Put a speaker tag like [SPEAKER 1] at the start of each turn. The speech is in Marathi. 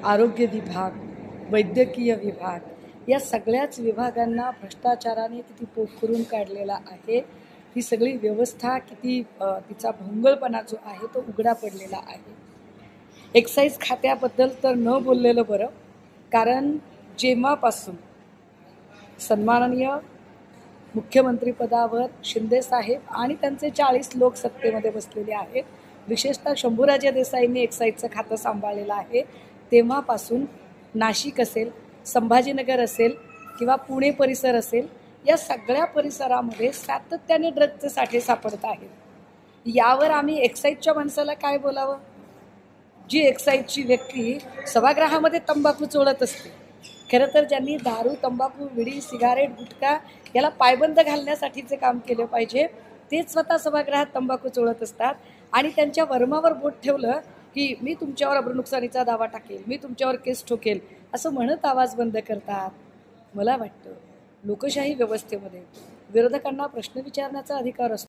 [SPEAKER 1] आरोग्य विभाग, वैद्यकीय विभाग या सगळ्याच विभागांना भ्रष्टाचाराने किती पोखरून काढलेला आहे। ही सगळी व्यवस्था किती तिचा भोंगळपणा जो आहे तो उघडा पडलेला आहे। एक्साईज खात्याबद्दल तर न बोललेलं बरं, कारण जेव्हापासून सन्माननीय मुख्यमंत्रीपदावर शिंदे साहेब आणि त्यांचे 40 लोक सत्तेमध्ये बसलेले आहेत, विशेषतः शंभूराजे देसाईंनी एक्साईजचं खातं सांभाळलेलं आहे, तेव्हापासून नाशिक असेल, संभाजीनगर असेल किंवा पुणे परिसर असेल, या सगळ्या परिसरामध्ये सातत्याने ड्रग्जचे साठे सापडत आहेत। यावर आम्ही एक्साईजच्या माणसाला काय बोलावं? जी एक्साईजची व्यक्ती सभागृहामध्ये तंबाखू चोळत असते। खरं तर ज्यांनी दारू, तंबाखू, विडी, सिगारेट, गुटखा याला पायबंद घालण्यासाठीचे काम केले पाहिजे, तेच स्वतः सभागृहात तंबाखू चोळत असतात आणि त्यांच्या वर्मावर बोट ठेवलं की मी तुमच्यावर अब्रुनुकसानीचा दावा टाकेल, मी तुमच्यावर केस ठोकेल असं म्हणत आवाज बंद करतात। मला वाटतं लोकशाही व्यवस्थेमध्ये विरोधकांना प्रश्न विचारण्याचा अधिकार असतो।